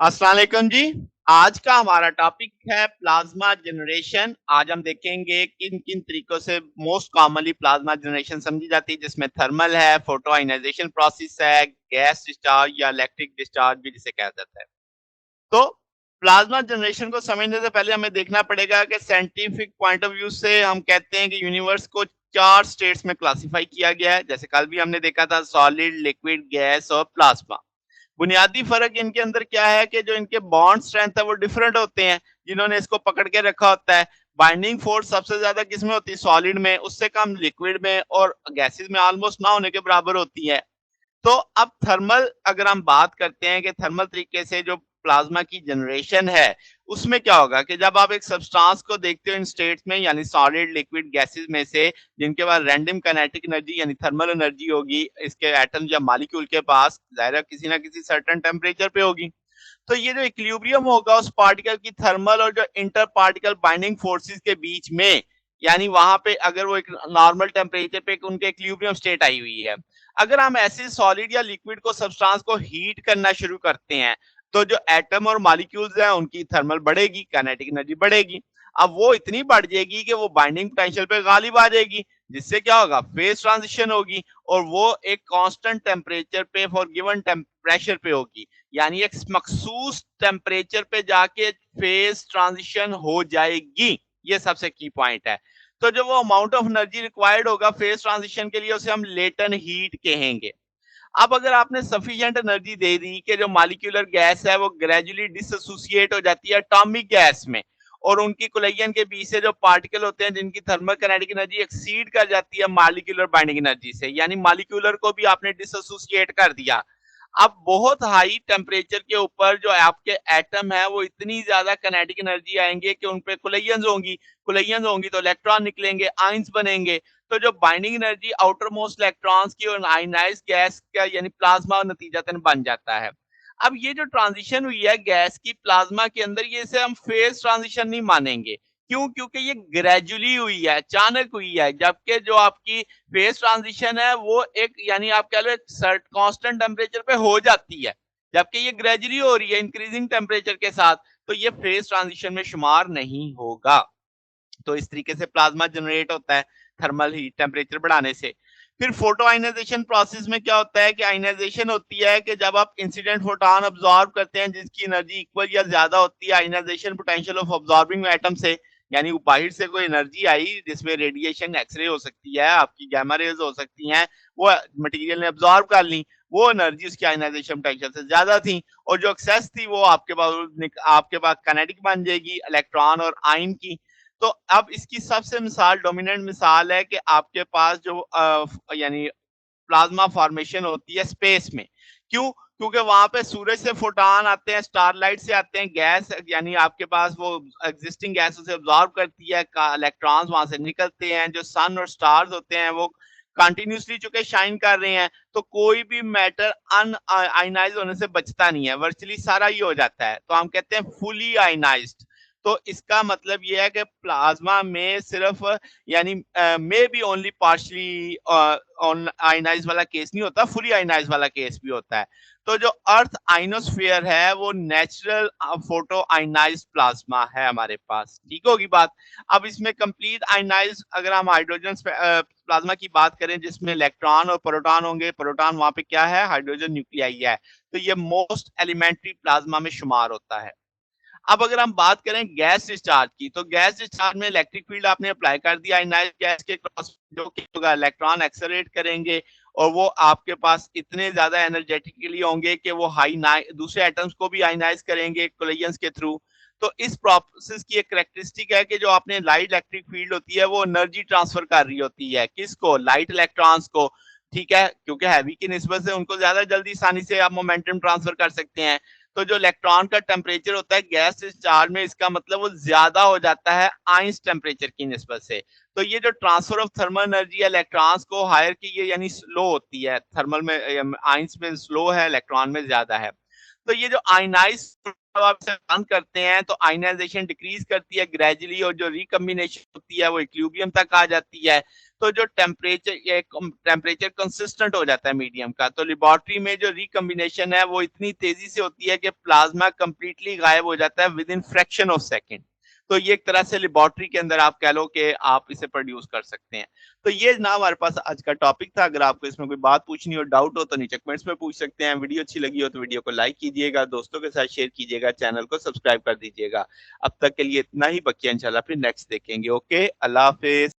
अस्सलाम वालेकुम जी। आज का हमारा टॉपिक है प्लाज्मा जनरेशन। आज हम देखेंगे किन-किन तरीकों से मोस्ट कॉमनली प्लाज्मा जनरेशन समझी जाती है, जिसमें थर्मल है, फोटो आयनाइजेशन प्रोसेस है, गैस डिस्चार्ज या इलेक्ट्रिक डिस्चार्ज भी जिसे कहा जाता है। तो प्लाज्मा जनरेशन को समझने से पहले हमें देखना पड़ेगा कि साइंटिफिक पॉइंट ऑफ व्यू से हम कहते हैं कि यूनिवर्स को 4 स्टेट्स में क्लासिफाई किया गया है। जैसे कल भी हमने देखा था सॉलिड, लिक्विड, गैस और प्लाज्मा। बुनियादी फ़र्क इनके अंदर क्या है कि जो इनके बॉन्ड स्ट्रेंथ है वो डिफरेंट होते हैं, जिन्होंने इसको पकड़ के रखा होता है। बाइंडिंग फ़ोर्स सबसे ज़्यादा किसमें होती है? सॉलिड में, उससे कम लिक्विड में और गैसेज़ में ऑलमोस्ट ना होने के बराबर होती है। तो अब थर्मल अगर हम बात करते हैं कि थर्मल तरीके से जो प्लाज्मा की जनरेशन है, उसमें क्या होगा कि जब आप एक सब्सटेंस को देखते हो इन स्टेट्स में यानी सॉलिड, लिक्विड, गैसेज़ में से जिनके पास रैंडम काइनेटिक एनर्जी यानी थर्मल एनर्जी होगी, इसके एटम्स या मॉलिक्यूल के पास ज़ाहिर है किसी न किसी सर्टेन टेम्परेचर पे होगी। तो ये जो इक्विलिब्रियम होगा उस पार्टिकल की थर्मल और जो इंटर पार्टिकल बाइंडिंग फोर्सेस के बीच में, यानी वहां पे अगर वो एक नॉर्मल टेम्परेचर पे उनके इक्विलिब्रियम स्टेट आई हुई है, अगर हम ऐसे सॉलिड या लिक्विड को सब्सटेंस को हीट करना शुरू करते हैं, तो जो एटम और मॉलिक्यूल्स हैं उनकी थर्मल बढ़ेगी, काइनेटिक एनर्जी बढ़ेगी। अब वो इतनी बढ़ जाएगी कि वो बाइंडिंग पोटेंशियल पे गालिब आ जाएगी, जिससे क्या होगा? फेज ट्रांजिशन होगी और वो एक कांस्टेंट टेम्परेचर पे फॉर गिवन प्रेशर पे होगी, यानी एक मखसूस टेम्परेचर पे जाके फेज ट्रांजिशन हो जाएगी। ये सबसे की पॉइंट है। तो जो वो अमाउंट ऑफ एनर्जी रिक्वायर्ड होगा फेज ट्रांजिशन के लिए, उसे हम लेटेंट हीट कहेंगे। अब अगर आपने सफिशिएंट एनर्जी दे दी कि जो मॉलिक्यूलर गैस है वो ग्रेजुअली डिसोसिएट हो जाती है एटॉमिक गैस में, और उनकी कोलिजन के बीच से जो पार्टिकल होते हैं जिनकी थर्मोकाइनेटिक एनर्जी एक्सीड कर जाती है मॉलिक्यूलर बाइंडिंग एनर्जी से, यानी मॉलिक्यूलर को भी आपने डिसोसिएट कर दिया। अब बहुत हाई टेम्परेचर के ऊपर जो आपके एटम है वो इतनी ज्यादा काइनेटिक एनर्जी आएंगे कि उन पे कोलिजन्स होंगी तो इलेक्ट्रॉन निकलेंगे, आइंस बनेंगे। तो जो binding energy outer most electrons की और आयनाइज गैस का यानी प्लाज्मा नतीजतन बन जाता है। अब ये जो ट्रांजिशन हुई है गैस की प्लाज्मा के अंदर, ये इसे हम फेज ट्रांजिशन नहीं मानेंगे। क्यों? क्योंकि ये ग्रेजुअली हुई है, अचानक हुई है, जबकि जो आपकी फेज ट्रांजिशन है वो एक यानी आप कह लो एक कांस्टेंट टेम्परेचर पे हो जाती है, जबकि ये ग्रेजुअली हो रही है इंक्रीजिंग टेम्परेचर के साथ, तो ये फेज ट्रांजिशन में शुमार नहीं होगा। तो इस तरीके से प्लाज्मा जनरेट होता है थर्मल हीट टेम्परेचर बढ़ाने से। फिर फोटो आयनाइजेशन प्रोसेस में क्या होता है कि आयनाइजेशन होती है कि जब आप इंसिडेंट फोटोन ऑब्जॉर्व करते हैं जिसकी एनर्जी इक्वल या ज्यादा होती है ionization potential of absorbing atom से, यानी बाहर से कोई एनर्जी आई जिसमें रेडिएशन एक्सरे हो सकती है, आपकी गामा रेज हो सकती हैं, वो मटेरियल ने ऑब्जॉर्व कर ली, वो एनर्जी उसकी आयनाइजेशन पोटेंशियल से ज्यादा थी, और जो एक्सेस थी वो आपके पास काइनेटिक बन जाएगी इलेक्ट्रॉन और आयन की। तो अब इसकी सबसे मिसाल डोमिनेंट मिसाल है कि आपके पास जो यानी प्लाज्मा फॉर्मेशन होती है स्पेस में। क्यों? क्योंकि वहां पे सूरज से फोटॉन आते हैं, स्टारलाइट से आते हैं, गैस यानी आपके पास वो एग्जिस्टिंग गैस उसे ऑब्जॉर्व करती है, इलेक्ट्रॉन्स वहां से निकलते हैं, जो सन और स्टार्स होते हैं वो कंटिन्यूसली चूंकि शाइन कर रहे हैं, तो कोई भी मैटर अन आयनाइज होने से बचता नहीं है, वर्चुअली सारा ही हो जाता है, तो हम कहते हैं फुली आयनाइज्ड। तो इसका मतलब ये है कि प्लाज्मा में सिर्फ यानी maybe only partially on ionize वाला केस नहीं होता, फुली आयनाइज वाला केस भी होता है। तो जो अर्थ आइनोस्फीयर है वो नेचुरल फोटो आयनाइज प्लाज्मा है हमारे पास, ठीक होगी बात। अब इसमें कंप्लीट आयनाइज अगर हम हाइड्रोजन प्लाज्मा की बात करें जिसमें इलेक्ट्रॉन और प्रोटॉन होंगे, प्रोटॉन वहां पे क्या है? हाइड्रोजन न्यूक्लियाई है, तो ये मोस्ट एलिमेंट्री प्लाज्मा में शुमार होता है। अब अगर हम बात करें गैस डिस्चार्ज की, तो गैस डिस्चार्ज में इलेक्ट्रिक फील्ड आपने अप्लाई कर दिया आयनाइज्ड गैस के क्रॉस, जो कि होगा इलेक्ट्रॉन एक्सेलरेट करेंगे और वो आपके पास इतने ज्यादा एनर्जेटिकली होंगे कि वो दूसरे एटम्स को भी आयनाइज करेंगे कोलिजन्स के थ्रू। तो इस प्रोसेस की एक करेक्टरिस्टिक है कि जो आपने लाइट इलेक्ट्रिक फील्ड होती है वो एनर्जी ट्रांसफर कर रही होती है, किसको? लाइट इलेक्ट्रॉन्स को, ठीक है, क्योंकि हैवी की निस्बत से उनको ज्यादा जल्दी आसानी से आप मोमेंटम ट्रांसफर कर सकते हैं। तो जो इलेक्ट्रॉन का टेम्परेचर होता है गैस डिस्चार्ज में, इसका मतलब वो ज्यादा हो जाता है आइंस टेम्परेचर की निस्बत से। तो ये जो ट्रांसफर ऑफ थर्मल एनर्जी है इलेक्ट्रॉन्स को हायर की, ये यानी स्लो होती है, थर्मल में आइंस में स्लो है, इलेक्ट्रॉन में ज्यादा है। तो ये जो आयनाइज जब आप इसे बंद करते हैं तो आयनाइजेशन डिक्रीज करती है ग्रेजुअली और जो रिकम्बिनेशन होती है वो इक्विलिब्रियम तक आ जाती है। तो जो टेम्परेचर कंसिस्टेंट हो जाता है मीडियम का। तो लेबोरेटरी में जो रिकम्बिनेशन है वो इतनी तेजी से होती है कि प्लाज्मा कंप्लीटली गायब हो जाता है with in fraction of second. तो ये एक तरह से लेबोरेटरी के अंदर आप कह लो कि आप इसे प्रोड्यूस कर सकते हैं। तो ये ना हमारे पास आज का टॉपिक था। अगर आपको इसमें कोई बात पूछनी हो, डाउट हो तो नीचे कमेंट्स में पूछ सकते हैं। वीडियो अच्छी लगी हो तो वीडियो को लाइक कीजिएगा, दोस्तों के साथ शेयर कीजिएगा, चैनल को सब्सक्राइब कर दीजिएगा। अब तक के लिए इतना ही, बकिया इंशाल्लाह फिर नेक्स्ट देखेंगे। ओके, अल्लाह हाफिज।